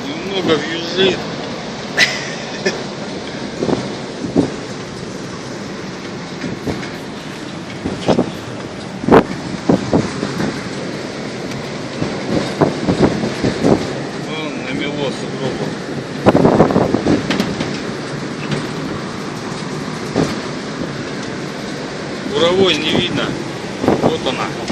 Немного вьюзит. Вон намело сугробов. Буровой не видно. Вот она.